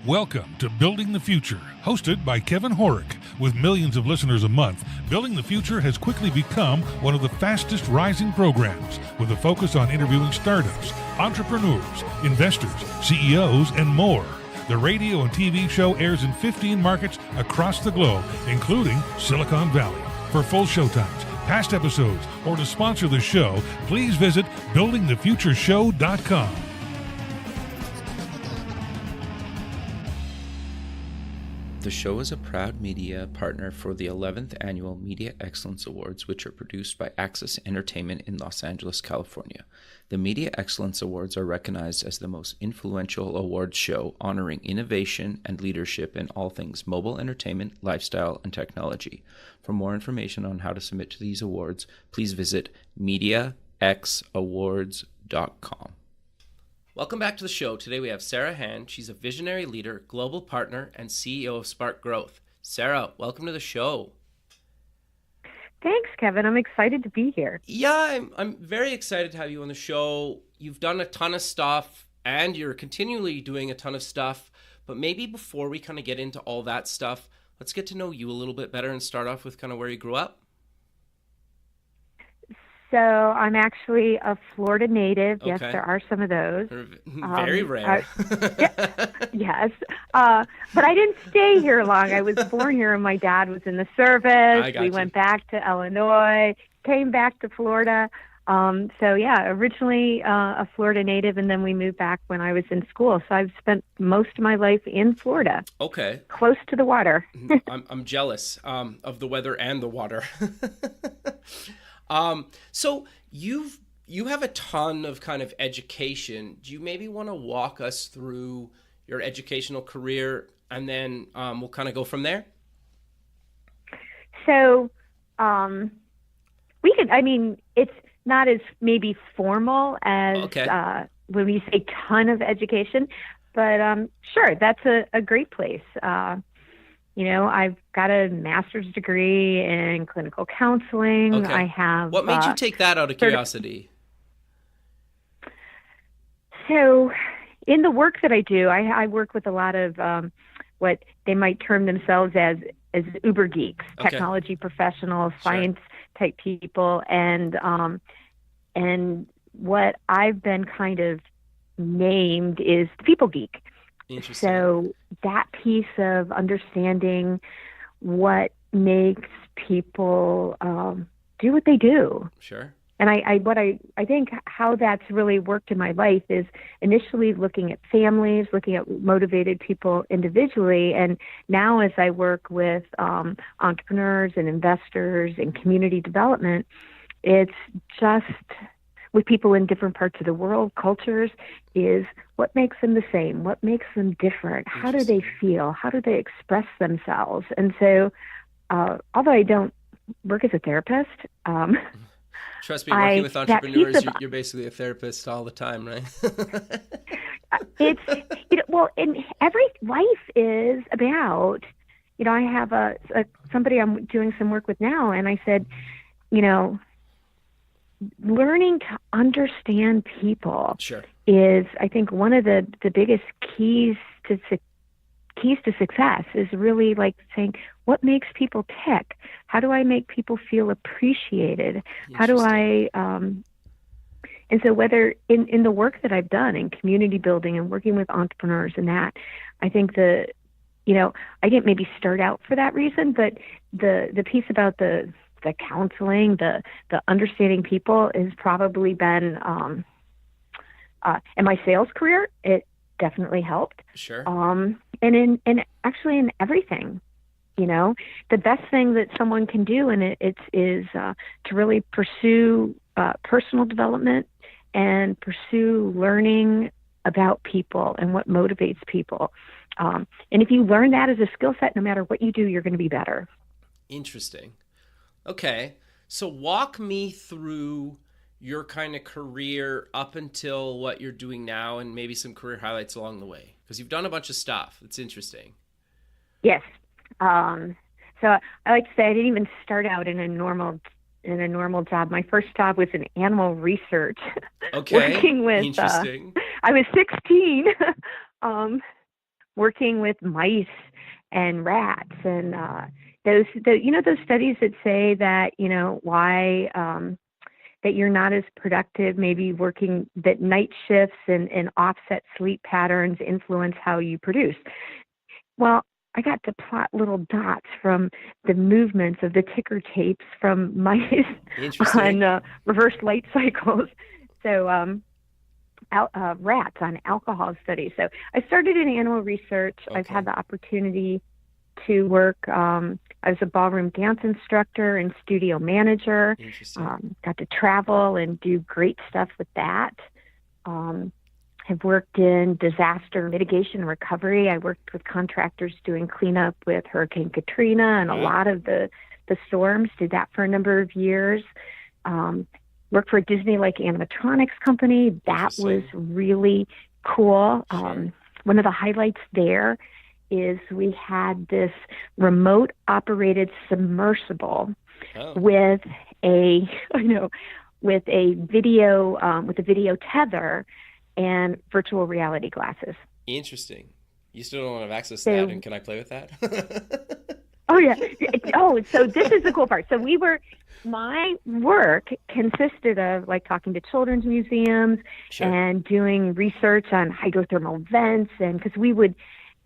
Welcome to Building the Future, hosted by Kevin Horick. With millions of listeners a month, Building the Future has quickly become one of the fastest rising programs, with a focus on interviewing startups, entrepreneurs, investors, CEOs, and more. The radio and TV show airs in 15 markets across the globe, including Silicon Valley. For full showtimes, past episodes, or to sponsor the show, please visit buildingthefutureshow.com. The show is a proud media partner for the 11th Annual Media Excellence Awards, which are produced by Access Entertainment in Los Angeles, California. The Media Excellence Awards are recognized as the most influential awards show honoring innovation and leadership in all things mobile entertainment, lifestyle, and technology. For more information on how to submit to these awards, please visit MediaXAwards.com. Welcome back to the show. Today we have Sara Hand. She's a visionary leader, global partner, and CEO of Spark Growth. Sara, welcome to the show. Thanks, Kevin. I'm excited to be here. Yeah, I'm very excited to have you on the show. You've done a ton of stuff, and you're continually doing a ton of stuff. But maybe before we kind of get into all that stuff, let's get to know you a little bit better and start off with kind of where you grew up. So I'm actually a Florida native. Okay. Yes, there are some of those. Very rare. Yes. But I didn't stay here long. I was born here and my dad was in the service. We went back to Illinois, came back to Florida. Originally a Florida native, and then we moved back when I was in school. So I've spent most of my life in Florida. Okay. Close to the water. I'm jealous of the weather and the water. So you have a ton of kind of education. Do you maybe want to walk us through your educational career, and then we'll kind of go from there? So it's not as maybe formal as when we say ton of education, but sure, that's a great place. I've got a master's degree in clinical counseling. Okay. I have. What made you take that out of curiosity? So, in the work that I do, I work with a lot of what they might term themselves as uber geeks, technology professionals, science type people, and what I've been kind of named is the people geek. So that piece of understanding what makes people do what they do. Sure. And I think how that's really worked in my life is initially looking at families, looking at motivated people individually. And now as I work with entrepreneurs and investors and community development, it's just with people in different parts of the world, cultures, is what makes them the same? What makes them different? How do they feel? How do they express themselves? And so, although I don't work as a therapist, trust me, working with entrepreneurs, you're basically a therapist all the time, right? And every life is about. I have somebody I'm doing some work with now, and I said, learning to understand people is, I think, one of the biggest keys to success is really like saying, what makes people tick? How do I make people feel appreciated? How do I, and so whether in the work that I've done in community building and working with entrepreneurs and that, I think I didn't maybe start out for that reason, but the piece about the counseling, the understanding people has probably been, in my sales career, it definitely helped. Sure. And actually in everything, the best thing that someone can do is to really pursue personal development and pursue learning about people and what motivates people. And if you learn that as a skill set, no matter what you do, you're going to be better. Interesting. Okay, so walk me through your kind of career up until what you're doing now, and maybe some career highlights along the way, because you've done a bunch of stuff. It's interesting. Yes. So I like to say I didn't even start out in a normal job. My first job was in animal research. Okay. Working with. Interesting. I was 16. working with mice and rats and those studies that say that, why that you're not as productive, maybe working, that night shifts and offset sleep patterns influence how you produce. Well, I got to plot little dots from the movements of the ticker tapes from mice on reverse light cycles. So rats on alcohol studies. So I started in animal research. Okay. I've had the opportunity to work. I was a ballroom dance instructor and studio manager. Got to travel and do great stuff with that. Have worked in disaster mitigation and recovery. I worked with contractors doing cleanup with Hurricane Katrina and a lot of the storms. Did that for a number of years. Worked for a Disney-like animatronics company. That was really cool. Sure. One of the highlights there is we had this remote operated submersible with a video tether and virtual reality glasses. Interesting. You still don't have access to that, and can I play with that? Oh yeah. Oh, so this is the cool part. So my work consisted of like talking to children's museums and doing research on hydrothermal vents, and because we would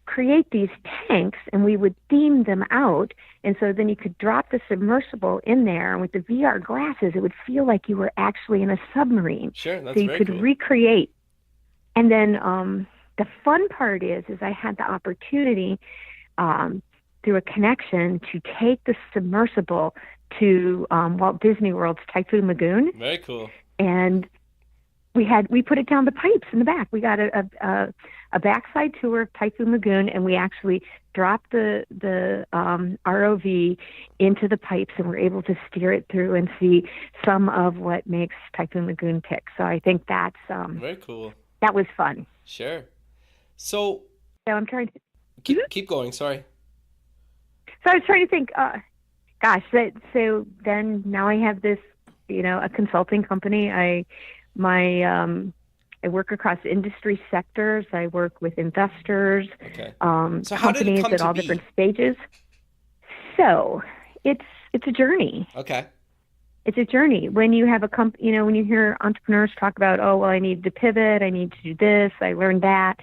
create these tanks and we would theme them out. And so then you could drop the submersible in there, and with the VR glasses, it would feel like you were actually in a submarine. Sure, that's so you very could cool. recreate. And then the fun part is I had the opportunity through a connection to take the submersible to Walt Disney World's Typhoon Lagoon. Very cool. And we put it down the pipes in the back. We got a backside tour of Typhoon Lagoon, and we actually dropped the ROV into the pipes, and we're able to steer it through and see some of what makes Typhoon Lagoon tick. So I think that's very cool. That was fun. Sure. So I'm trying to keep going. Sorry. So I was trying to think. So then now I have this, a consulting company. I work across industry sectors. I work with investors, so how did it companies come at to all be? different stages. So it's a journey. Okay. It's a journey. When you have when you hear entrepreneurs talk about, oh, well, I need to pivot, I need to do this, I learned that.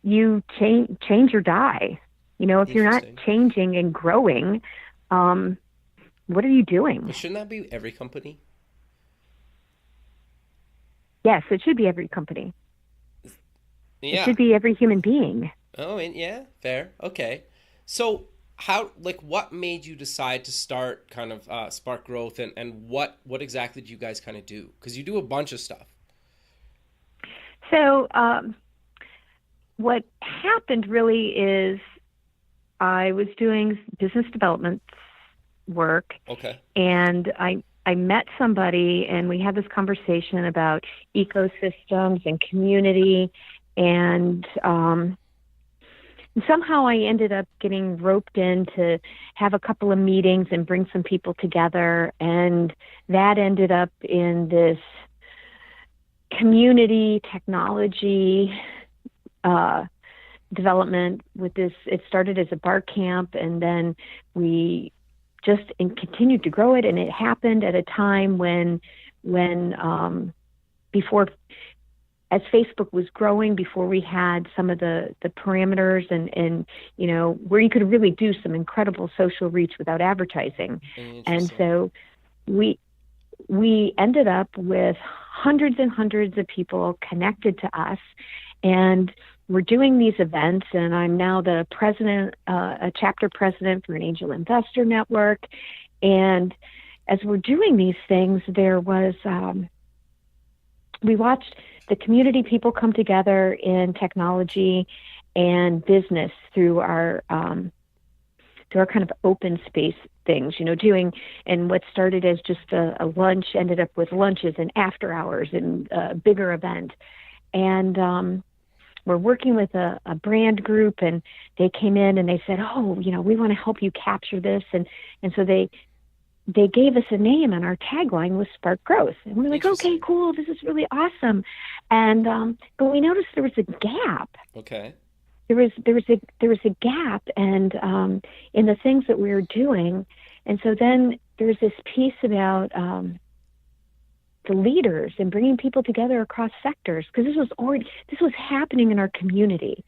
You change or die. If you're not changing and growing, what are you doing? But shouldn't that be every company? Yes, it should be every company. Yeah. It should be every human being. Oh, and yeah, fair. Okay. So what made you decide to start kind of Spark Growth, and what exactly do you guys kind of do? Because you do a bunch of stuff. So what happened really is I was doing business development work. Okay. And I met somebody, and we had this conversation about ecosystems and community, and somehow I ended up getting roped in to have a couple of meetings and bring some people together, and that ended up in this community technology development with this. It started as a bar camp, and then we continued to grow it, and it happened at a time when before, as Facebook was growing, before we had some of the parameters and where you could really do some incredible social reach without advertising. And so we ended up with hundreds and hundreds of people connected to us, and we're doing these events, and I'm now the president, a chapter president for an angel investor network. And as we're doing these things, there was, we watched the community people come together in technology and business through our kind of open space things, doing, and what started as just a lunch ended up with lunches and after hours and a bigger event. And, we're working with a brand group, and they came in and they said, oh, we want to help you capture this. And so they they gave us a name, and our tagline was Spark Growth. And we're like, okay, cool, this is really awesome. And but we noticed there was a gap. Okay. There was a gap, and in the things that we were doing. And so then there's this piece about the leaders and bringing people together across sectors, because this was happening in our community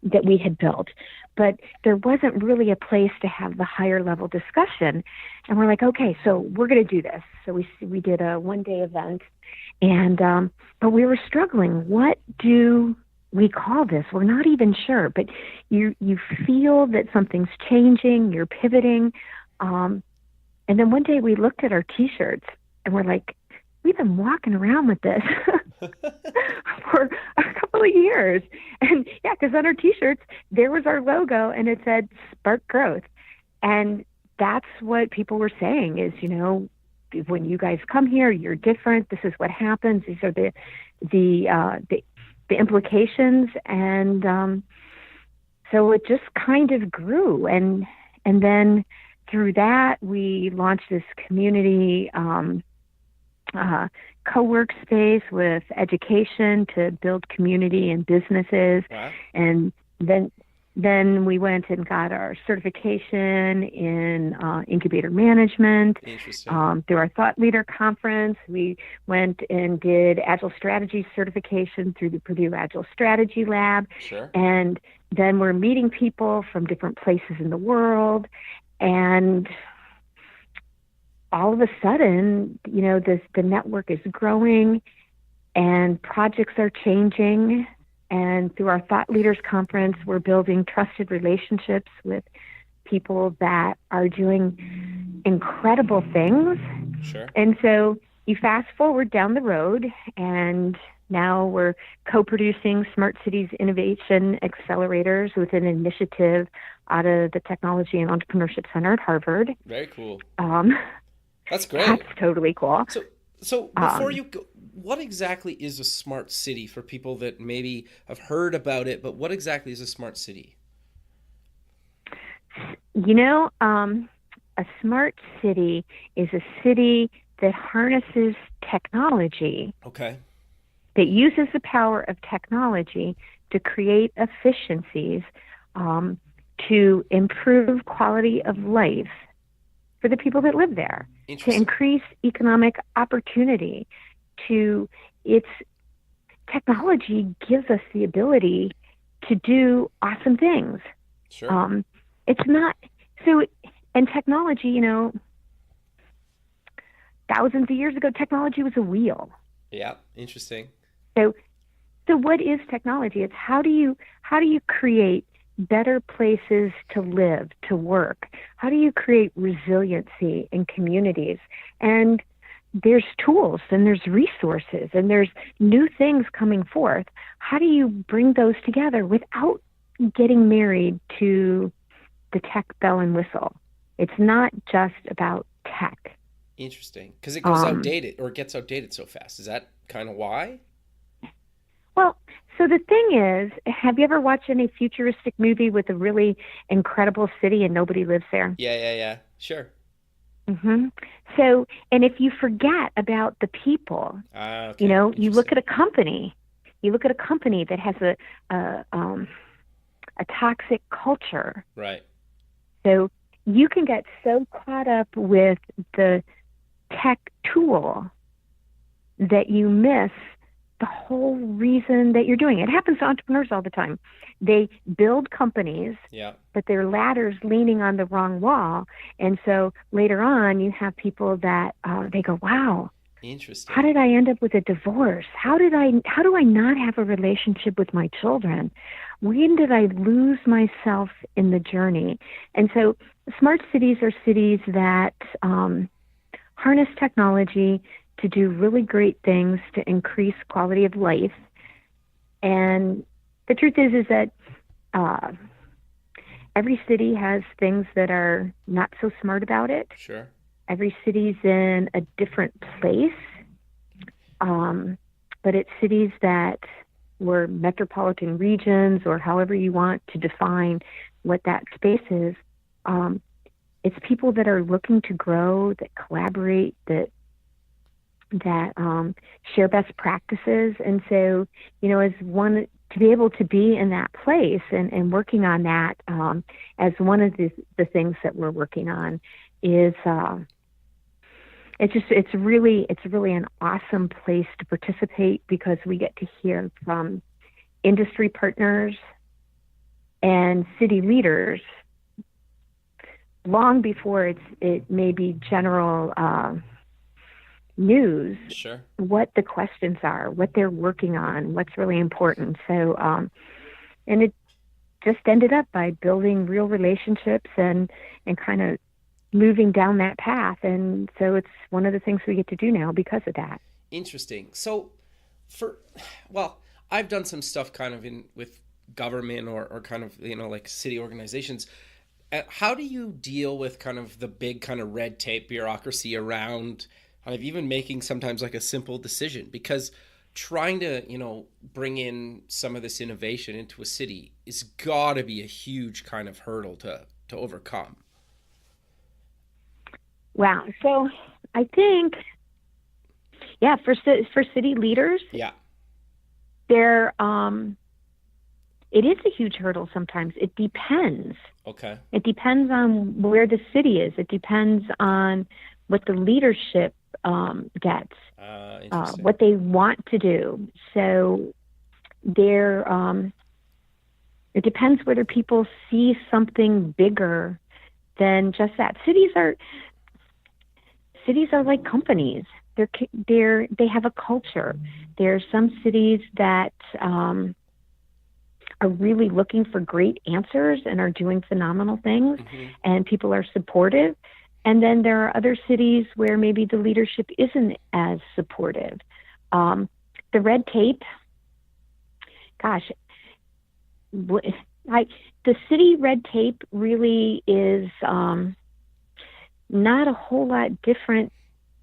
that we had built, but there wasn't really a place to have the higher level discussion. And we're like, okay, so we're going to do this. So we did a one-day event, and but we were struggling. What do we call this? We're not even sure, but you feel that something's changing, you're pivoting. And then one day we looked at our T-shirts and we're like, we've been walking around with this for a couple of years. And yeah, because on our T-shirts, there was our logo and it said Spark Growth. And that's what people were saying is, when you guys come here, you're different. This is what happens. These are the implications. And so it just kind of grew. And then through that, we launched this community co-work space with education to build community and businesses. Wow. And then we went and got our certification in incubator management. Through our Thought Leader Conference. We went and did Agile Strategy certification through the Purdue Agile Strategy Lab. Sure. And then we're meeting people from different places in the world. And all of a sudden, the network is growing and projects are changing. And through our Thought Leaders Conference, we're building trusted relationships with people that are doing incredible things. Sure. And so you fast forward down the road, and now we're co-producing Smart Cities Innovation Accelerators with an initiative out of the Technology and Entrepreneurship Center at Harvard. Very cool. That's great. That's totally cool. So before you go, what exactly is a smart city for people that maybe have heard about it, but what exactly is a smart city? A smart city is a city that harnesses technology. Okay. That uses the power of technology to create efficiencies to improve quality of life for the people that live there, to increase economic opportunity. Technology gives us the ability to do awesome things. Sure. It's not so, and technology, thousands of years ago, technology was a wheel. Yeah, interesting. So what is technology? It's how do you create better places to live, to work? How do you create resiliency in communities? And there's tools and there's resources and there's new things coming forth. How do you bring those together without getting married to the tech bell and whistle? It's not just about tech. Interesting. Because it goes outdated, or it gets outdated so fast. Is that kind of why? Well, so the thing is, have you ever watched any futuristic movie with a really incredible city and nobody lives there? Yeah. Sure. Mm-hmm. So, and if you forget about the people, okay. you look at a company that has a toxic culture. Right. So you can get so caught up with the tech tool that you miss the whole reason that you're doing it. It happens to entrepreneurs all the time. They build companies, but their ladder's leaning on the wrong wall. And so later on, you have people that they go, wow, interesting. How did I end up with a divorce? How do I not have a relationship with my children? When did I lose myself in the journey? And so smart cities are cities that harness technology to do really great things to increase quality of life. And the truth is that every city has things that are not so smart about it. Sure. Every city's in a different place. But it's cities that were metropolitan regions, or however you want to define what that space is, it's people that are looking to grow, that collaborate, that share best practices. And so, as one, to be able to be in that place and working on that, as one of the things that we're working on is, it's really an awesome place to participate, because we get to hear from industry partners and city leaders long before it may be general news. Sure. What the questions are, what they're working on, what's really important. So, and it just ended up by building real relationships and kind of moving down that path. And so it's one of the things we get to do now because of that. Interesting. So I've done some stuff kind of with government or kind of, like city organizations. How do you deal with kind of the big kind of red tape bureaucracy around kind of even making sometimes like a simple decision? Because trying to, bring in some of this innovation into a city is got to be a huge kind of hurdle to overcome. Wow. So I think, for city leaders, it is a huge hurdle sometimes. It depends. Okay. It depends on where the city is. It depends on what the leadership gets, what they want to do. So it depends whether people see something bigger than just that. Cities are like companies. They have a culture. There are some cities that are really looking for great answers and are doing phenomenal things, and people are supportive. And then there are other cities where maybe the leadership isn't as supportive. The red tape, the city red tape really is not a whole lot different,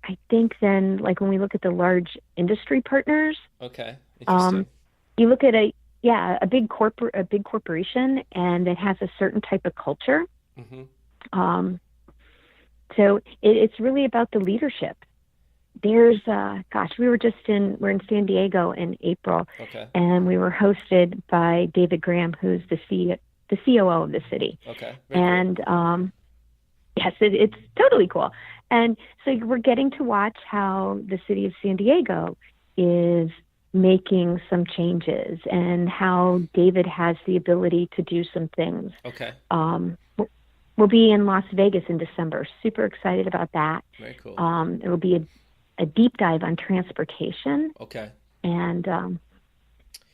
I think, than like when we look at the large industry partners. Okay. Interesting. You look at a big corporation, and it has a certain type of culture. So it's really about the leadership. There's, we're in San Diego in April, and we were hosted by David Graham, who's the COO of the city. Okay. And yes, it's totally cool. And so we're getting to watch how the city of San Diego is making some changes and how David has the ability to do some things. Okay. We'll be in Las Vegas in December. Super excited about that. Very cool. It'll be a deep dive on transportation. Okay. And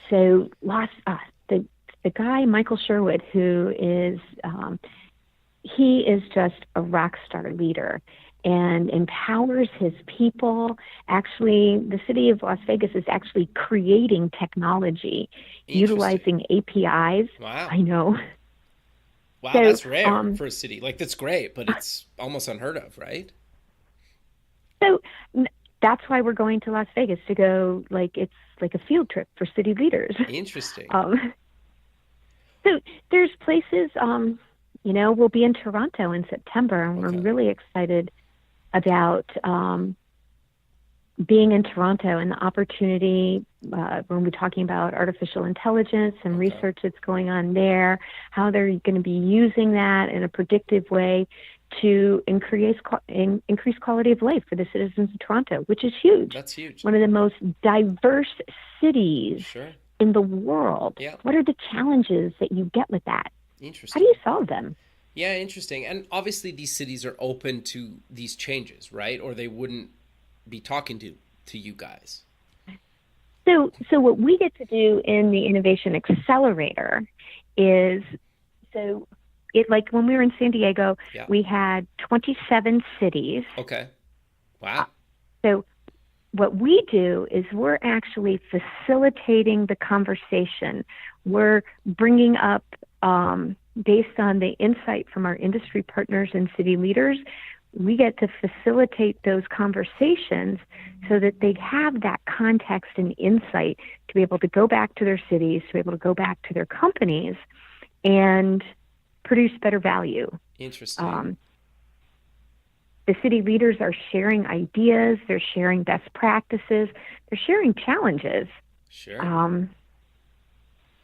so the guy, Michael Sherwood, who is he is just a rock star leader and empowers his people. Actually, the city of Las Vegas is actually creating technology, utilizing APIs. Wow. I know. Wow, So, that's rare for a city. Like, that's great, but it's almost unheard of, right? So that's why we're going to Las Vegas, to go, it's like a field trip for city leaders. Interesting. So there's places, we'll be in Toronto in September, and we're really excited about being in Toronto and the opportunity when we're talking about artificial intelligence and research that's going on there, how they're going to be using that in a predictive way to increase quality of life for the citizens of Toronto, which is huge. That's huge. One of the most diverse cities in the world. Yeah. What are the challenges that you get with that? Interesting. How do you solve them? Yeah, interesting. And obviously these cities are open to these changes, right? Or they wouldn't be talking to you guys. So what we get to do in the Innovation Accelerator is, like when we were in San Diego, we had 27 cities. Okay. Wow. So what we do is we're actually facilitating the conversation. We're bringing up, based on the insight from our industry partners and city leaders, we get to facilitate those conversations so that they have that context and insight to be able to go back to their cities, to be able to go back to their companies and produce better value. Interesting. the city leaders are sharing ideas, they're sharing best practices, they're sharing challenges. Sure.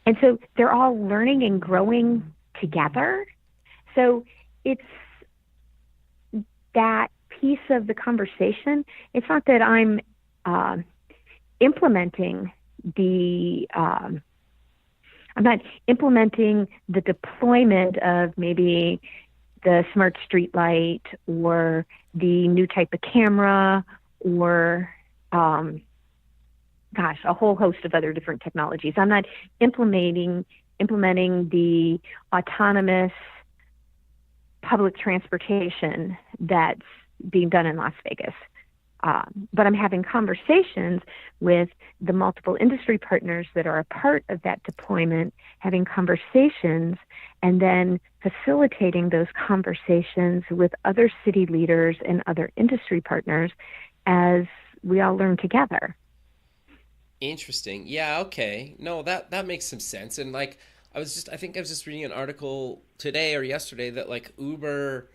And so they're all learning and growing together. So it's that piece of the conversation. It's not that I'm implementing I'm not implementing the deployment of maybe the smart street light or the new type of camera or, a whole host of other different technologies. I'm not implementing the autonomous public transportation that's being done in Las Vegas. But I'm having conversations with the multiple industry partners that are a part of that deployment, having conversations and then facilitating those conversations with other city leaders and other industry partners as we all learn together. Interesting. Yeah, okay. No, that makes some sense. And like I think I was just reading an article today or yesterday that like Uber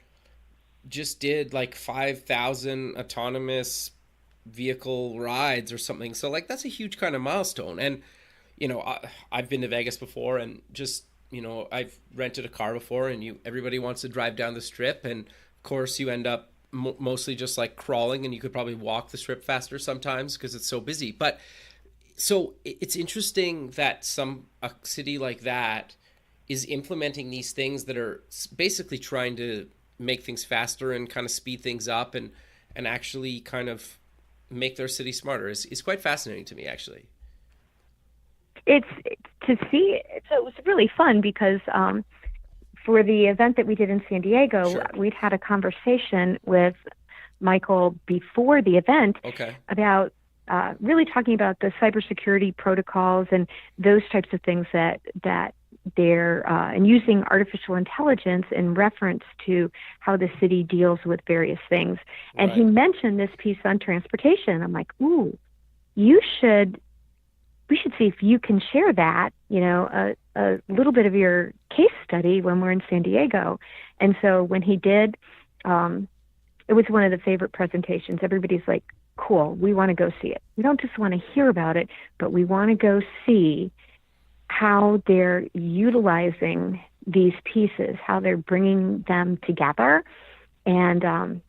just did like 5,000 autonomous vehicle rides or something. So like that's a huge kind of milestone. And I've been to Vegas before, and just I've rented a car before, and everybody wants to drive down the strip, and of course you end up mostly just like crawling, and you could probably walk the strip faster sometimes because it's so busy. But so it's interesting that a city like that is implementing these things that are basically trying to make things faster and kind of speed things up and actually kind of make their city smarter is quite fascinating to me, actually. It's to see. So it was really fun because for the event that we did in San Diego, Sure. We'd had a conversation with Michael before the event about really talking about the cybersecurity protocols and those types of things that they're and using artificial intelligence in reference to how the city deals with various things. And he mentioned this piece on transportation. I'm like, ooh, we should see if you can share that, a little bit of your case study when we're in San Diego. And so when he did, it was one of the favorite presentations. Everybody's like, cool, we want to go see it. We don't just want to hear about it, but we want to go see how they're utilizing these pieces, how they're bringing them together. And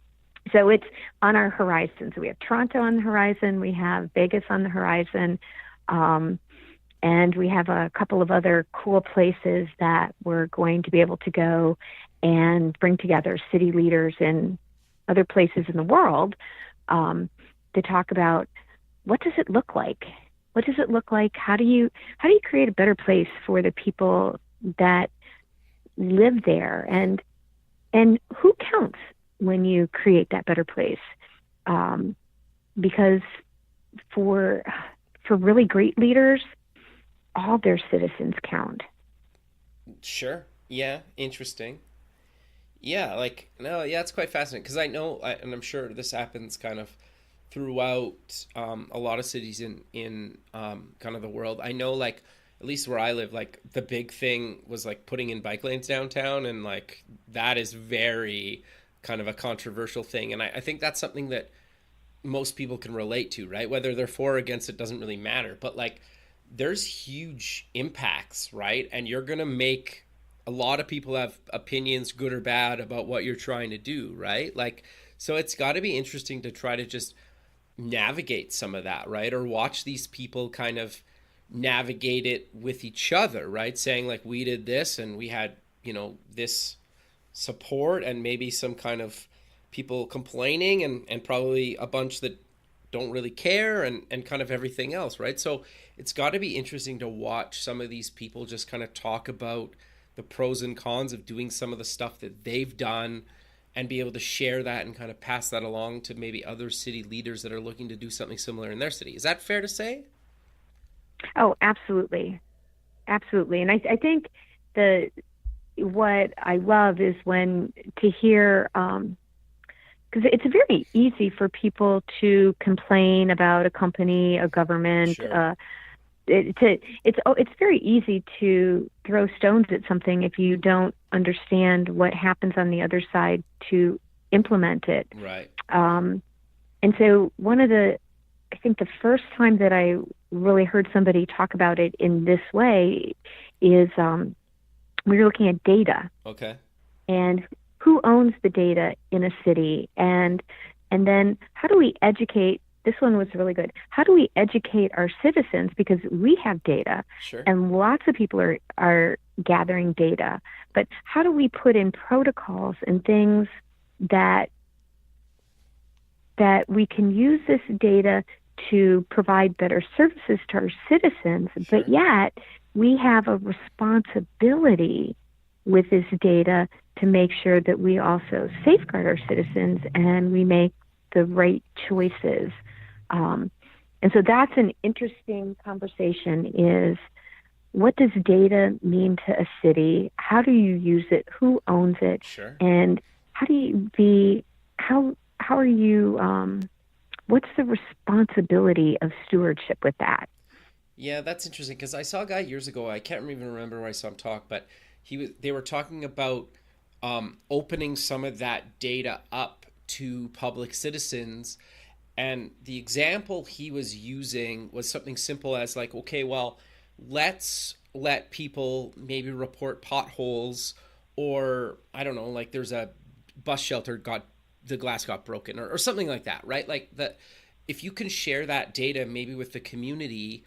so it's on our horizon. So we have Toronto on the horizon, we have Vegas on the horizon, and we have a couple of other cool places that we're going to be able to go and bring together city leaders in other places in the world to talk about what does it look like? What does it look like? How do you create a better place for the people that live there? And who counts when you create that better place? Because for really great leaders, all their citizens count. Sure. Yeah. Interesting. Yeah. It's quite fascinating because I know, and I'm sure this happens kind of throughout a lot of cities in kind of the world. I know, like, at least where I live, like the big thing was like putting in bike lanes downtown, and like that is very kind of a controversial thing. And I think that's something that most people can relate to, right? Whether they're for or against it doesn't really matter. But like there's huge impacts, right? And you're going to make a lot of people have opinions, good or bad, about what you're trying to do, right? Like, so it's got to be interesting to try to just navigate some of that, right? Or watch these people kind of navigate it with each other, right? Saying like, we did this and we had, this support and maybe some kind of people complaining and probably a bunch that don't really care and kind of everything else, right? So it's got to be interesting to watch some of these people just kind of talk about the pros and cons of doing some of the stuff that they've done and be able to share that and kind of pass that along to maybe other city leaders that are looking to do something similar in their city. Is that fair to say? Oh, absolutely. Absolutely. And I think what I love is when to hear, because it's very easy for people to complain about a company, a government. Sure. It's very easy to throw stones at something if you don't understand what happens on the other side to implement it. Right. And so I think the first time that I really heard somebody talk about it in this way is we were looking at data. Okay. And who owns the data in a city? And then how do we educate? This one was really good. How do we educate our citizens? Because we have data, Sure. and lots of people are gathering data. But how do we put in protocols and things that we can use this data to provide better services to our citizens, Sure. but yet we have a responsibility with this data to make sure that we also safeguard our citizens and we make the right choices. And so that's an interesting conversation, is what does data mean to a city? How do you use it? Who owns it? Sure. And how are you, what's the responsibility of stewardship with that? Yeah, that's interesting, because I saw a guy years ago, I can't even remember where I saw him talk, but they were talking about opening some of that data up to public citizens. And the example he was using was something simple as like, okay, well, let's let people maybe report potholes, or I don't know, like there's a bus shelter the glass got broken, or something like that, right? Like that, if you can share that data maybe with the community,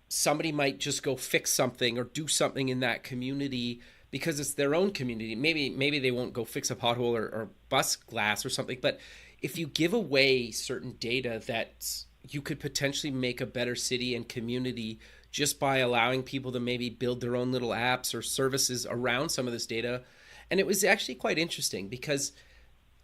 somebody might just go fix something or do something in that community because it's their own community. Maybe they won't go fix a pothole or bus glass or something, but if you give away certain data, that you could potentially make a better city and community just by allowing people to maybe build their own little apps or services around some of this data. And it was actually quite interesting because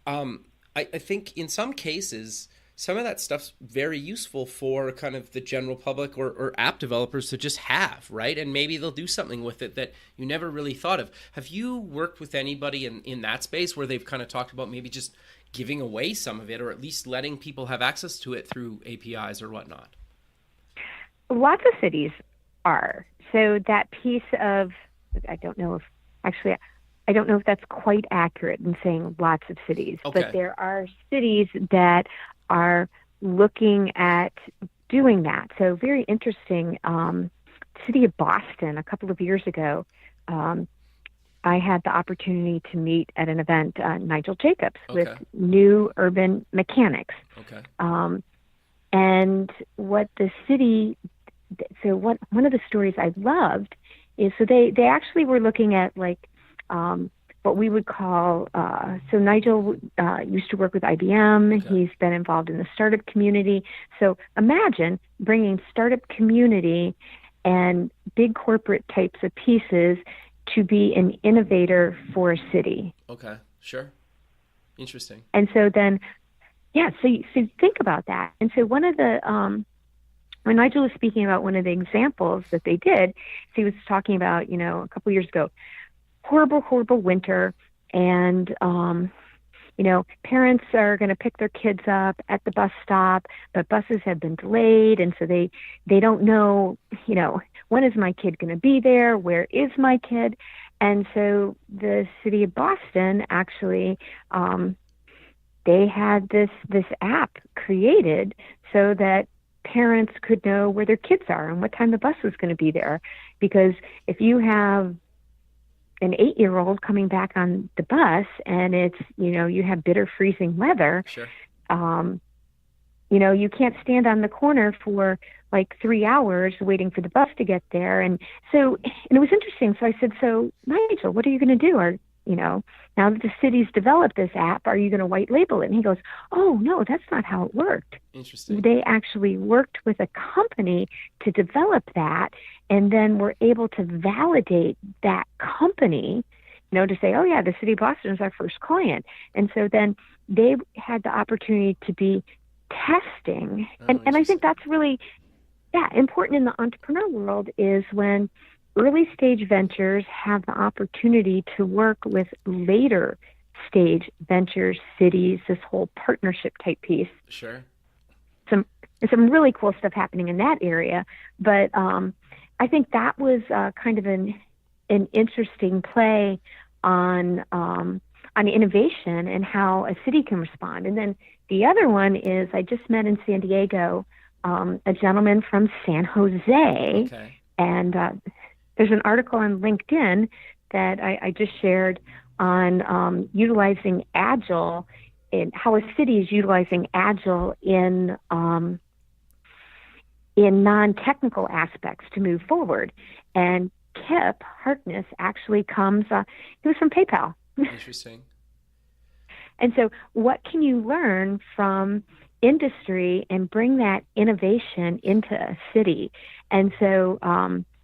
I think in some cases, some of that stuff's very useful for kind of the general public or app developers to just have, right? And maybe they'll do something with it that you never really thought of. Have you worked with anybody in that space where they've kind of talked about maybe just giving away some of it, or at least letting people have access to it through APIs or whatnot? Lots of cities are. So that piece of, I don't know if that's quite accurate in saying lots of cities, Okay. But there are cities that are looking at doing that. So very interesting. City of Boston, a couple of years ago, I had the opportunity to meet at an event Nigel Jacobs with New Urban Mechanics. Okay. And what the city, one of the stories I loved is, so they actually were looking at like what we would call, so Nigel used to work with IBM. Okay. He's been involved in the startup community. So imagine bringing startup community and big corporate types of pieces to be an innovator for a city. Okay, sure. Interesting. And so then, so think about that. And so one of the, when Nigel was speaking about one of the examples that they did, he was talking about, a couple years ago, horrible winter, and parents are going to pick their kids up at the bus stop, but buses have been delayed, and so they don't know, when is my kid going to be there? Where is my kid? And so the city of Boston actually, they had this app created so that parents could know where their kids are and what time the bus was going to be there. Because if you have an 8-year-old coming back on the bus and it's, you have bitter freezing weather, Sure. You can't stand on the corner for like 3 hours waiting for the bus to get there. And it was interesting. So I said, so Nigel, what are you going to do? Now that the city's developed this app, are you going to white label it? And he goes, oh, no, that's not how it worked. Interesting. They actually worked with a company to develop that, and then were able to validate that company, to say, oh, yeah, the city of Boston is our first client. And so then they had the opportunity to be testing. And I think that's really, important in the entrepreneur world, is when early stage ventures have the opportunity to work with later stage ventures, cities, this whole partnership type piece. Sure. Some really cool stuff happening in that area. But I think that was kind of an interesting play on on innovation and how a city can respond. And then the other one is I just met in San Diego a gentleman from San Jose, and there's an article on LinkedIn that I just shared on utilizing Agile and how a city is utilizing Agile in non-technical aspects to move forward. And Kip Harkness actually comes, he was from PayPal. Interesting. And so what can you learn from industry and bring that innovation into a city? And so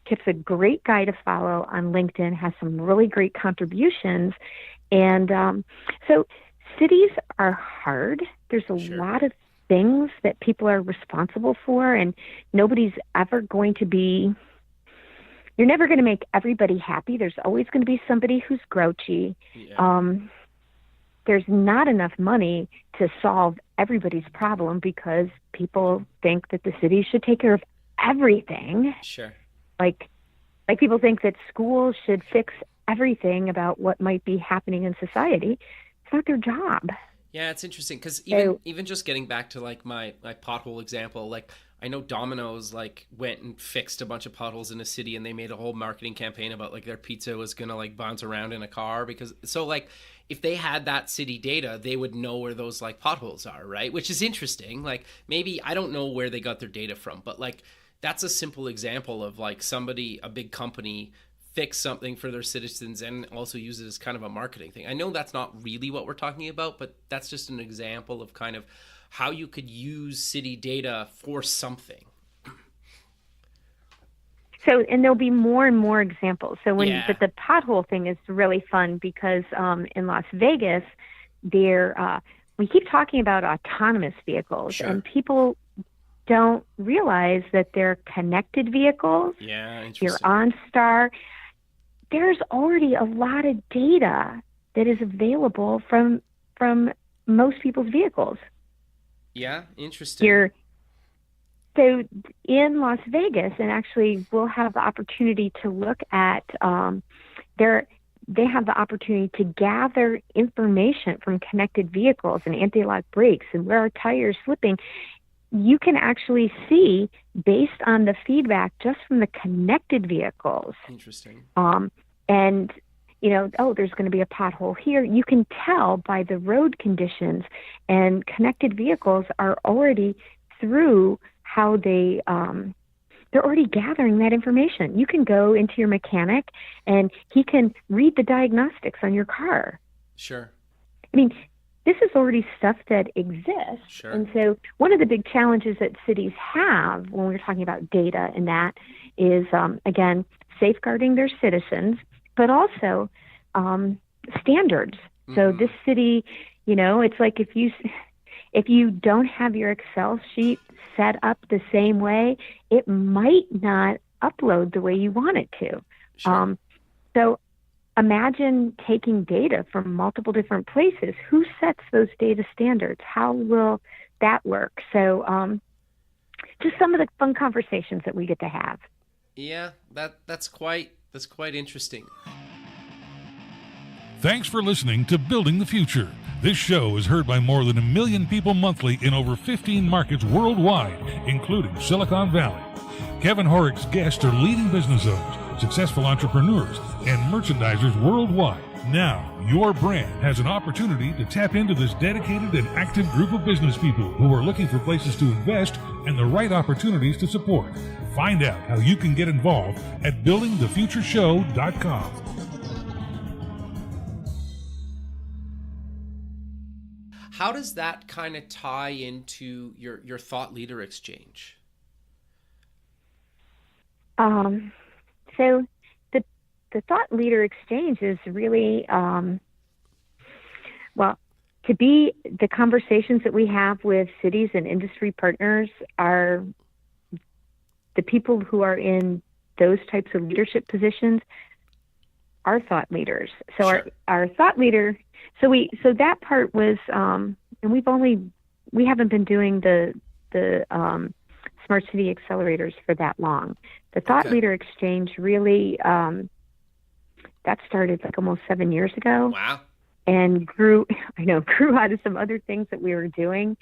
Kip's a great guy to follow on LinkedIn, has some really great contributions. And so cities are hard. There's a lot of things that people are responsible for, and nobody's ever going to be, you're never going to make everybody happy. There's always going to be somebody who's grouchy. There's not enough money to solve everybody's problem because people think that the city should take care of everything. Like people think that schools should fix everything about what might be happening in society. It's not their job. Yeah, it's interesting because even just getting back to like my pothole example, like I know Domino's like went and fixed a bunch of potholes in a city, and they made a whole marketing campaign about like their pizza was gonna like bounce around in a car because like if they had that city data, they would know where those like potholes are, right? Which is interesting. Like maybe I don't know where they got their data from, but like that's a simple example of like a big company fix something for their citizens and also use it as kind of a marketing thing. I know that's not really what we're talking about, but that's just an example of kind of how you could use city data for something. So, and there'll be more and more examples. So but the pothole thing is really fun because in Las Vegas, we keep talking about autonomous vehicles, and people don't realize that they're connected vehicles. Yeah, You're interesting. OnStar. There's already a lot of data that is available from most people's vehicles. Yeah, interesting. So in Las Vegas, and actually we'll have the opportunity to look at, they have the opportunity to gather information from connected vehicles and anti-lock brakes and where our tires slipping. You can actually see based on the feedback just from the connected vehicles. Interesting. And there's going to be a pothole here. You can tell by the road conditions, and connected vehicles are already through how they're already gathering that information. You can go into your mechanic and he can read the diagnostics on your car. Sure. I mean, this is already stuff that exists. Sure. And so one of the big challenges that cities have when we're talking about data and that is, again, safeguarding their citizens, but also standards. Mm-hmm. So this city, it's like if you don't have your Excel sheet set up the same way, it might not upload the way you want it to. Sure. So imagine taking data from multiple different places. Who sets those data standards? How will that work? So just some of the fun conversations that we get to have. Yeah, that's quite interesting. Thanks for listening to Building the Future. This show is heard by more than 1 million people monthly in over 15 markets worldwide, including Silicon Valley. Kevin Horick's guests are leading business owners, successful entrepreneurs, and merchandisers worldwide. Now, your brand has an opportunity to tap into this dedicated and active group of business people who are looking for places to invest and the right opportunities to support. Find out how you can get involved at buildingthefutureshow.com. How does that kind of tie into your thought leader exchange? So the thought leader exchange is really, to be the conversations that we have with cities and industry partners are the people who are in those types of leadership positions are thought leaders. So sure. our thought leader, so that part was, and we haven't been doing the Smart City Accelerators for that long. The thought leader exchange really, that started like almost 7 years ago. Wow. and grew out of some other things that we were doing.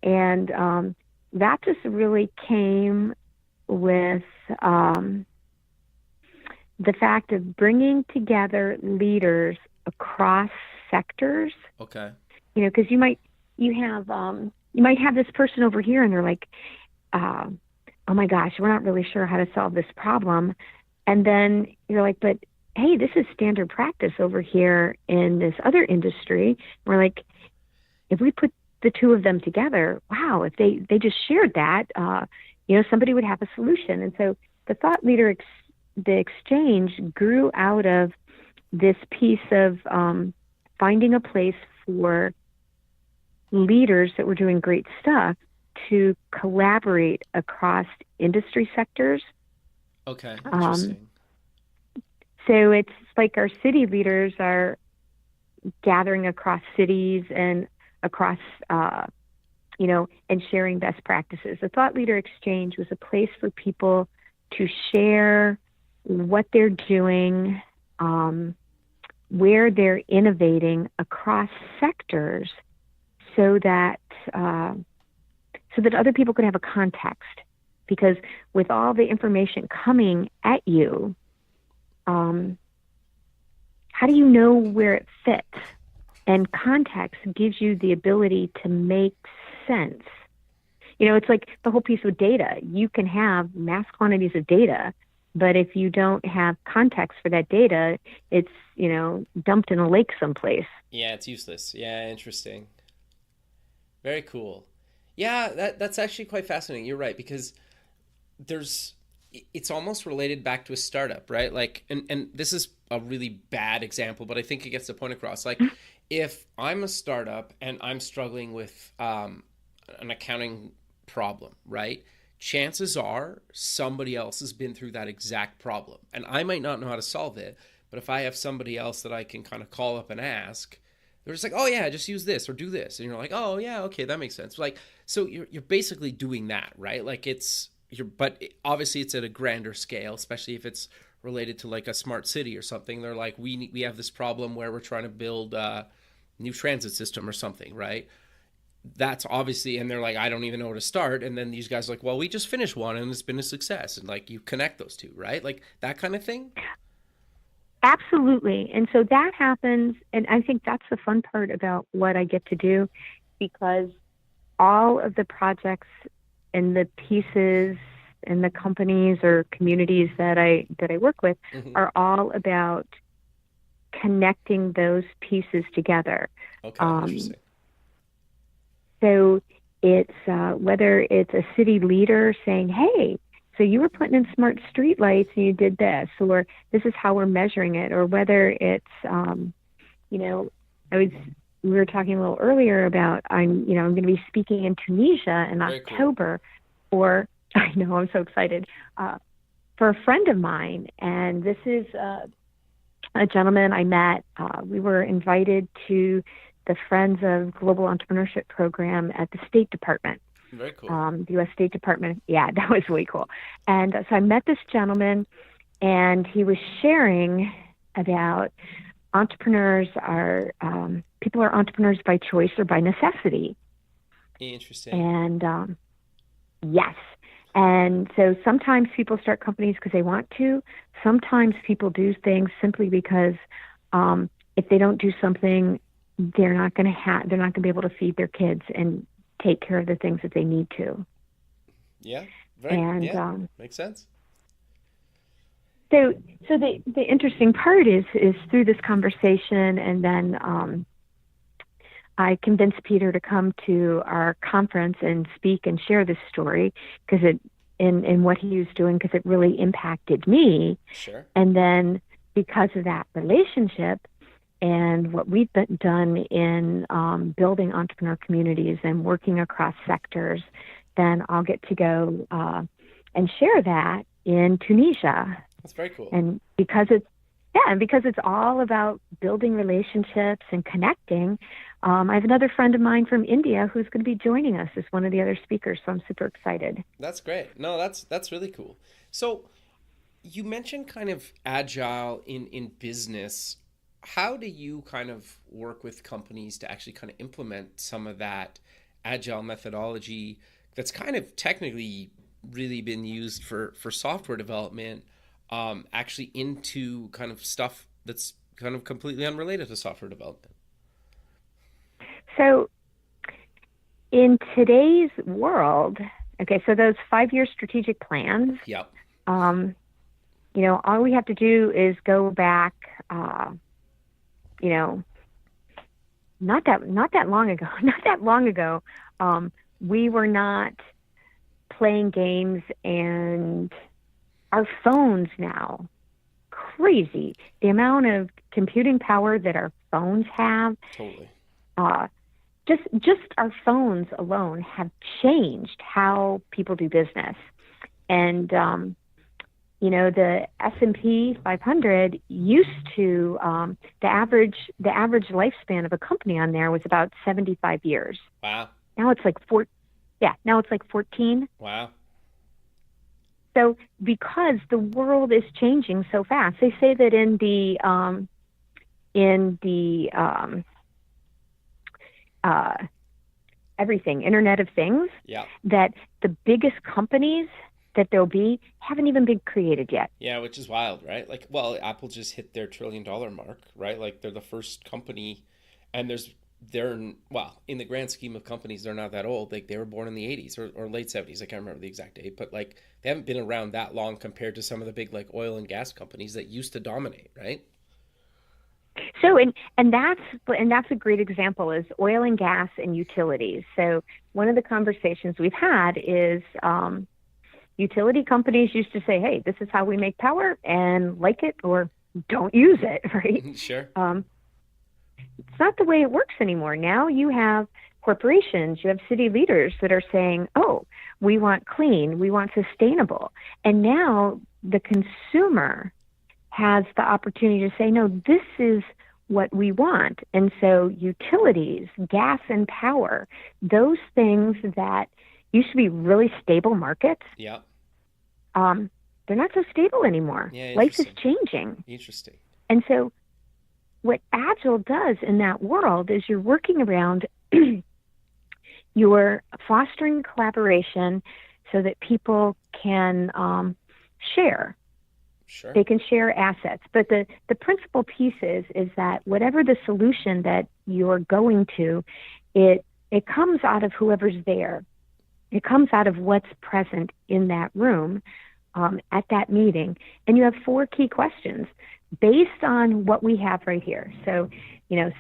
And that just really came with the fact of bringing together leaders across sectors. Okay. Because you might have this person over here and they're like, oh my gosh, we're not really sure how to solve this problem. And then you're like, but hey, this is standard practice over here in this other industry. We're like, if we put the two of them together, wow, if they just shared that, somebody would have a solution. And so the thought leader, the exchange grew out of this piece of finding a place for leaders that were doing great stuff to collaborate across industry sectors. Okay, interesting. So it's like our city leaders are gathering across cities and across, and sharing best practices. The Thought Leader Exchange was a place for people to share what they're doing, where they're innovating across sectors, so that other people could have a context. Because with all the information coming at you, how do you know where it fits? And context gives you the ability to make sense. It's like the whole piece with data. You can have mass quantities of data, but if you don't have context for that data, it's, dumped in a lake someplace. Yeah, it's useless. Yeah, interesting. Very cool. Yeah, that's actually quite fascinating. You're right, because it's almost related back to a startup, right? Like, and this is a really bad example, but I think it gets the point across. Like, if I'm a startup and I'm struggling with an accounting problem, right? Chances are somebody else has been through that exact problem, and I might not know how to solve it, but if I have somebody else that I can kind of call up and ask, they're just like, oh yeah, just use this or do this. And you're like, oh yeah, okay, that makes sense. Like, so you're basically doing that, right? Like but obviously it's at a grander scale, especially if it's related to like a smart city or something. They're like, we have this problem where we're trying to build a new transit system or something, right? That's obviously, and they're like, I don't even know where to start. And then these guys are like, well, we just finished one and it's been a success. And like, you connect those two, right? Like that kind of thing. Absolutely. And so that happens. And I think that's the fun part about what I get to do, because all of the projects and the pieces and the companies or communities that I work with are all about connecting those pieces together. Okay, interesting. So it's whether it's a city leader saying, hey, so you were putting in smart streetlights and you did this, or this is how we're measuring it, or whether it's, we were talking a little earlier about I'm going to be speaking in Tunisia in Very October, or I know I'm so excited for a friend of mine, and this is a gentleman I met. We were invited to the Friends of Global Entrepreneurship program at the State Department. Very cool. The U.S. State Department. Yeah, that was way cool. And so I met this gentleman, and he was sharing about entrepreneurs are people are entrepreneurs by choice or by necessity. Interesting. And yes. And so sometimes people start companies because they want to. Sometimes people do things simply because if they don't do something, they're not going to be able to feed their kids and take care of the things that they need to. Yeah. Makes sense. So the interesting part is through this conversation, and then I convinced Peter to come to our conference and speak and share this story because in what he was doing, because it really impacted me. Sure. And then because of that relationship and what we've done in building entrepreneur communities and working across sectors, then I'll get to go and share that in Tunisia. That's very cool. And because it's all about building relationships and connecting, I have another friend of mine from India who's going to be joining us as one of the other speakers. So I'm super excited. That's great. No, that's really cool. So you mentioned kind of agile in business. how do you kind of work with companies to actually kind of implement some of that agile methodology that's kind of technically really been used for software development, actually into kind of stuff that's kind of completely unrelated to software development? So in today's world, okay, so those 5-year strategic plans, Yep. All we have to do is go back, not that long ago, we were not playing games, and our phones now, crazy. The amount of computing power that our phones have. Totally. Just our phones alone have changed how people do business. And, the S&P 500 used to, the average lifespan of a company on there was about 75 years. Wow. Now it's like 14. Wow. So because the world is changing so fast, they say that in the everything, Internet of Things, yeah, that the biggest companies that there'll be haven't even been created yet. Yeah, which is wild, right? Like, well, Apple just hit their $1 trillion mark, right? Like, they're the first company, and they're in the grand scheme of companies, they're not that old. Like, they were born in the 80s or late 70s. I can't remember the exact date, but like, they haven't been around that long compared to some of the big like oil and gas companies that used to dominate, right? So, and that's a great example is oil and gas and utilities. So one of the conversations we've had is utility companies used to say, hey, this is how we make power, and like it or don't use it, right? Sure. It's not the way it works anymore. Now you have corporations, you have city leaders that are saying, oh, we want clean, we want sustainable. And now the consumer has the opportunity to say, no, this is what we want. And so utilities, gas and power, those things that used to be really stable markets, yeah, they're not so stable anymore. Yeah, life is changing. Interesting. And so what Agile does in that world is you're working around, you're fostering collaboration so that people can share. Sure. They can share assets. But the principal piece is that whatever the solution that you're going to, it comes out of whoever's there. It comes out of what's present in that room at that meeting. And you have 4 key questions based on what we have right here. So,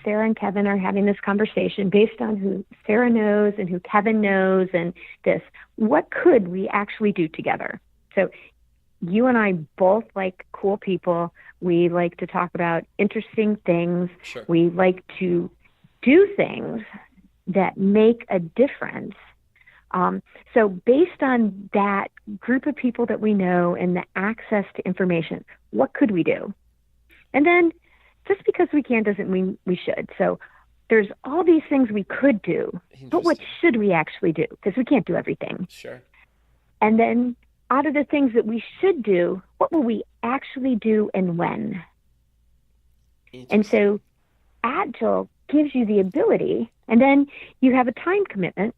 Sara and Kevin are having this conversation based on who Sara knows and who Kevin knows and this. What could we actually do together? So you and I both like cool people. We like to talk about interesting things. Sure. We like to do things that make a difference. So based on that group of people that we know and the access to information, what could we do? And then just because we can doesn't mean we should. So there's all these things we could do, but what should we actually do? Because we can't do everything. Sure. And then out of the things that we should do, what will we actually do and when? And so Agile gives you the ability, and then you have a time commitment,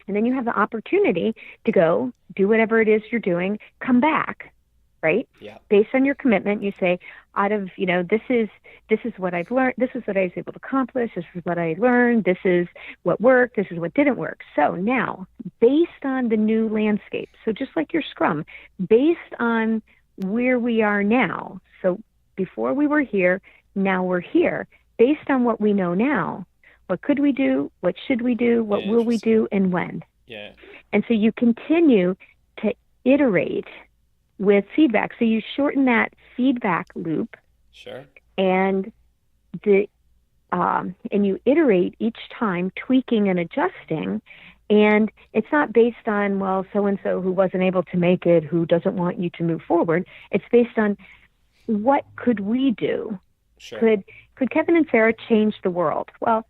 and then you have the opportunity to go do whatever it is you're doing, come back, right? Yeah. Based on your commitment, you say, out of, this is what I've learned, this is what I was able to accomplish, this is what I learned, this is what worked, this is what didn't work. So now, based on the new landscape, so just like your Scrum, based on where we are now, so before we were here, now we're here, based on what we know now, what could we do, what should we do, what will we do, and when? Yeah. And so you continue to iterate with feedback. So you shorten that feedback loop. Sure. And and you iterate each time, tweaking and adjusting. And it's not based on, well, so-and-so who wasn't able to make it, who doesn't want you to move forward. It's based on what could we do? Sure. Could Kevin and Sara change the world? Well,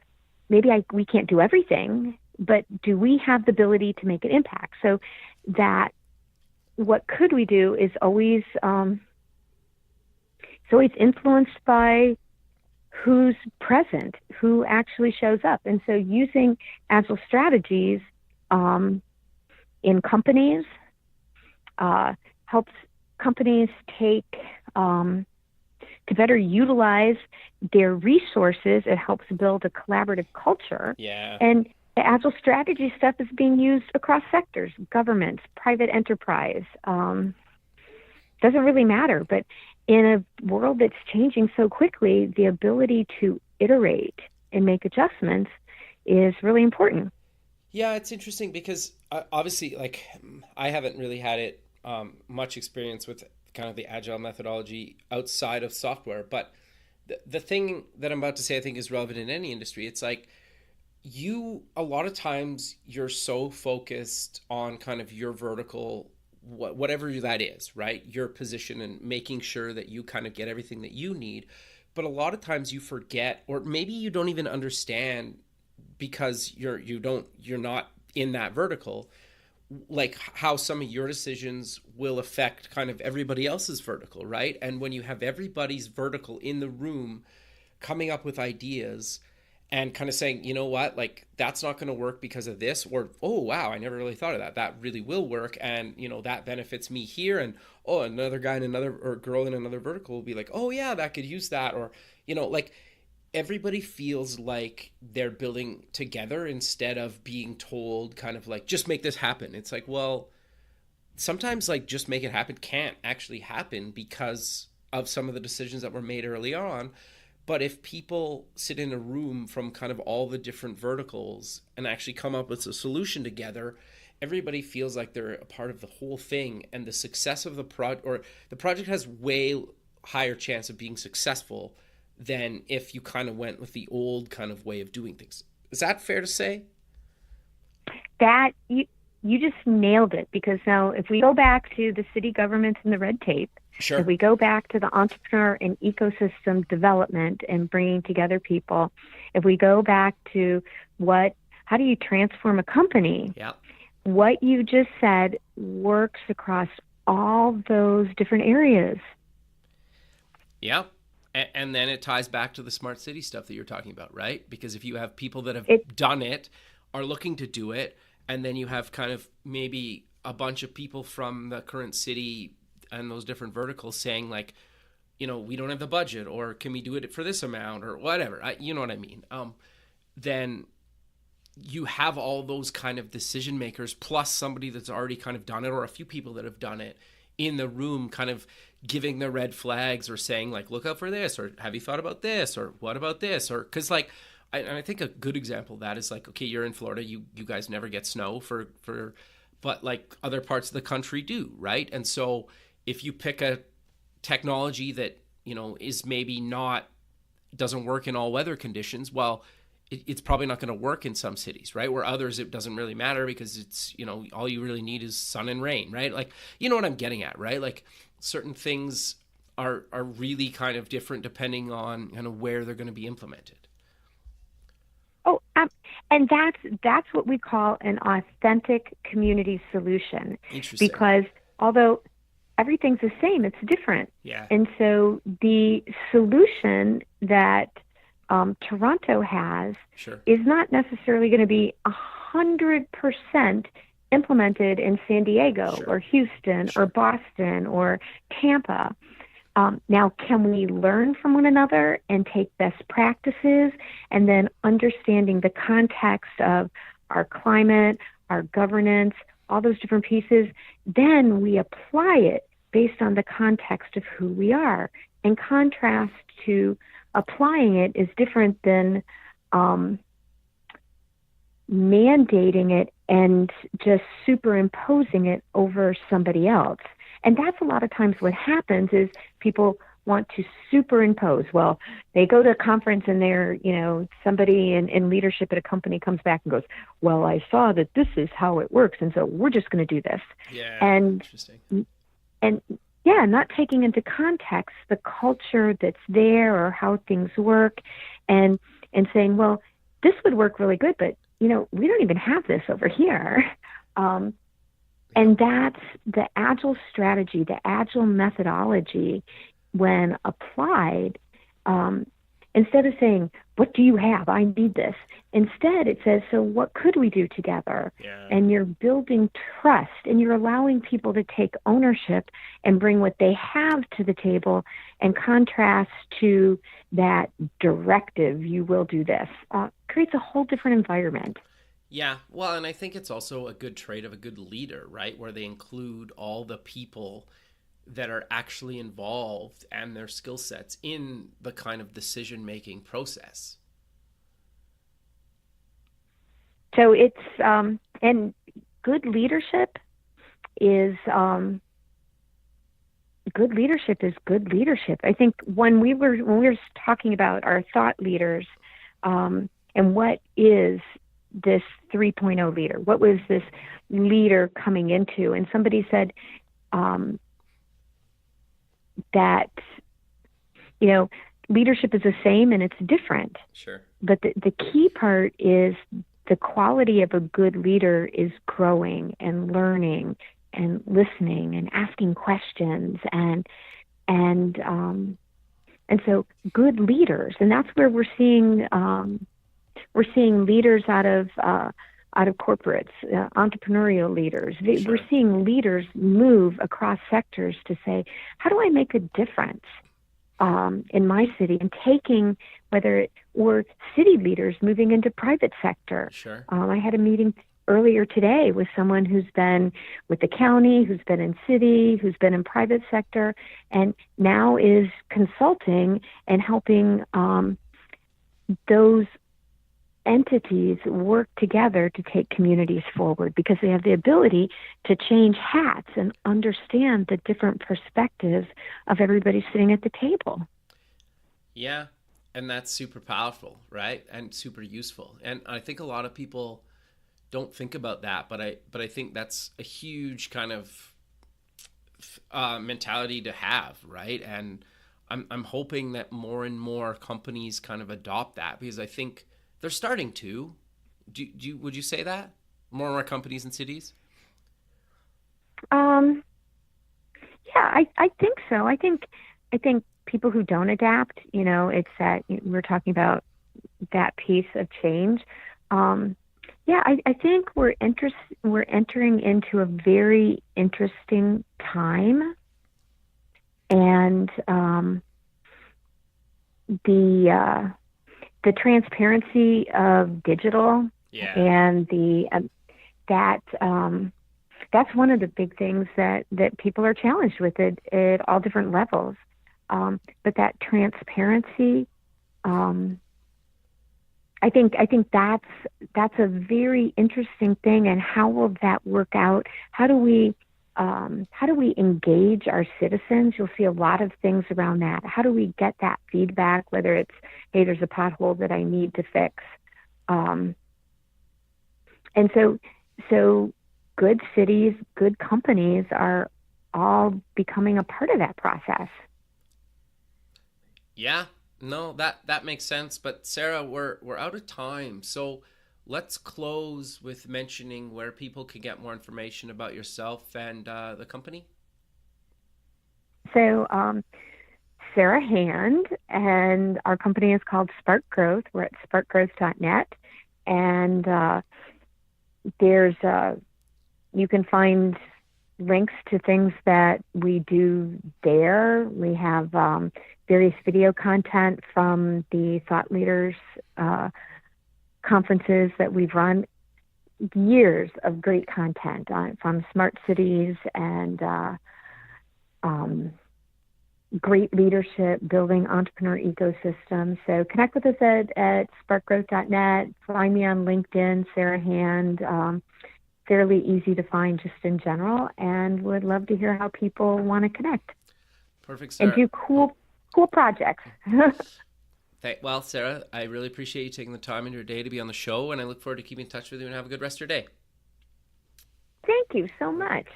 maybe we can't do everything, but do we have the ability to make an impact? So that what could we do is always it's always influenced by who's present, who actually shows up. And so using Agile strategies in companies helps companies take to better utilize their resources. It helps build a collaborative culture. Yeah. And the Agile strategy stuff is being used across sectors, governments, private enterprise. Doesn't really matter, but in a world that's changing so quickly, the ability to iterate and make adjustments is really important. Yeah, it's interesting because obviously, like, I haven't really had it much experience with kind of the agile methodology outside of software, but the thing that I'm about to say I think is relevant in any industry. It's like a lot of times you're so focused on kind of your vertical, whatever that is, right? Your position and making sure that you kind of get everything that you need. But a lot of times you forget, or maybe you don't even understand because you're not in that vertical, like how some of your decisions will affect kind of everybody else's vertical, right? And when you have everybody's vertical in the room coming up with ideas and kind of saying, you know what, like that's not going to work because of this, or, oh, wow, I never really thought of that. That really will work. And, you know, that benefits me here. And, oh, another guy in another, or girl in another vertical will be like, oh yeah, that could use that. Or, you know, like everybody feels like they're building together instead of being told kind of like, just make this happen. It's like, well, sometimes like just make it happen can't actually happen because of some of the decisions that were made early on. But if people sit in a room from kind of all the different verticals and actually come up with a solution together, everybody feels like they're a part of the whole thing, and the success of the project has way higher chance of being successful than if you kind of went with the old kind of way of doing things. Is that fair to say? That you just nailed it, because now if we go back to the city governments and the red tape, sure, if we go back to the entrepreneur and ecosystem development and bringing together people, if we go back to how do you transform a company? Yeah. What you just said works across all those different areas. Yeah. And then it ties back to the smart city stuff that you're talking about, right? Because if you have people that have done it, are looking to do it, and then you have kind of maybe a bunch of people from the current city and those different verticals saying like, you know, we don't have the budget, or can we do it for this amount, or whatever, you know what I mean? Then you have all those kind of decision makers plus somebody that's already kind of done it, or a few people that have done it in the room kind of giving the red flags or saying like, look out for this, or have you thought about this, or what about this? Or because like, I think a good example of that is like, okay, you're in Florida, you guys never get snow but like other parts of the country do, right? And so if you pick a technology that, you know, is maybe doesn't work in all weather conditions, well, it's probably not going to work in some cities, right? Where others, it doesn't really matter because it's, you know, all you really need is sun and rain, right? Like, you know what I'm getting at, right? Like certain things are really kind of different depending on kind of where they're going to be implemented. Oh, and that's what we call an authentic community solution. Interesting. Because although everything's the same, it's different. Yeah. And so the solution that Toronto has sure. is not necessarily going to be 100% implemented in San Diego sure. or Houston sure. or Boston or Tampa. Now, can we learn from one another and take best practices, and then understanding the context of our climate, our governance, all those different pieces, then we apply it based on the context of who we are. In contrast to applying it is different than mandating it and just superimposing it over somebody else. And that's a lot of times what happens is people want to superimpose. Well, they go to a conference and they're, you know, somebody in leadership at a company comes back and goes, well, I saw that this is how it works, and so we're just going to do this. Yeah, and, interesting. And yeah, not taking into context the culture that's there or how things work, and saying, well, this would work really good, but, you know, we don't even have this over here. And that's the Agile strategy, the Agile methodology, when applied, instead of saying, what do you have? I need this. Instead, it says, so what could we do together? Yeah. And you're building trust, and you're allowing people to take ownership and bring what they have to the table, and contrast to that directive, you will do this, creates a whole different environment. Yeah, well, and I think it's also a good trait of a good leader, right? Where they include all the people that are actually involved and their skill sets in the kind of decision-making process. So it's, and good leadership is good leadership. I think when we were talking about our thought leaders, and what is this 3.0 leader? What was this leader coming into? And somebody said that, leadership is the same and it's different. Sure. But the key part is the quality of a good leader is growing and learning and listening and asking questions and so good leaders, and that's where we're seeing leaders out of corporates, entrepreneurial leaders. Sure. We're seeing leaders move across sectors to say, how do I make a difference in my city, and taking or city leaders moving into private sector. Sure. I had a meeting earlier today with someone who's been with the county, who's been in city, who's been in private sector, and now is consulting and helping those entities work together to take communities forward, because they have the ability to change hats and understand the different perspectives of everybody sitting at the table. Yeah, and that's super powerful, right? And super useful. And I think a lot of people don't think about that, but I think that's a huge kind of mentality to have, right? And I'm hoping that more and more companies kind of adopt that, because I think they're starting to. Would you say that? More and more companies and cities? Yeah, I think so. I think people who don't adapt, it's that we're talking about that piece of change. Yeah, I think we're entering into a very interesting time, and the transparency of digital, and that's one of the big things that people are challenged with at all different levels. But that transparency, I think that's a very interesting thing. And how will that work out? How do we engage our citizens? You'll see a lot of things around that. How do we get that feedback, whether it's, hey, there's a pothole that I need to fix? And so good cities, good companies are all becoming a part of that process. Yeah, no, that makes sense. But Sara, we're out of time. So let's close with mentioning where people can get more information about yourself and the company. So, Sara Hand, and our company is called Spark Growth. We're at sparkgrowth.net, and you can find links to things that we do there. We have various video content from the thought leaders conferences that we've run, years of great content from Smart Cities and great leadership, building entrepreneur ecosystems. So connect with us at sparkgrowth.net. Find me on LinkedIn, Sara Hand. Fairly easy to find just in general, and would love to hear how people want to connect. Perfect, Sara. And do cool projects. Well, Sara, I really appreciate you taking the time in your day to be on the show, and I look forward to keeping in touch with you, and have a good rest of your day. Thank you so much.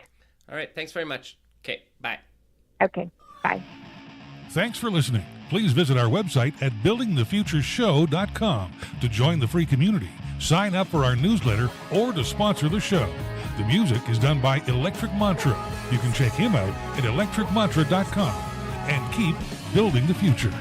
All right, thanks very much. Okay, bye. Okay, bye. Thanks for listening. Please visit our website at buildingthefutureshow.com to join the free community, sign up for our newsletter, or to sponsor the show. The music is done by Electric Mantra. You can check him out at electricmantra.com, and keep building the future.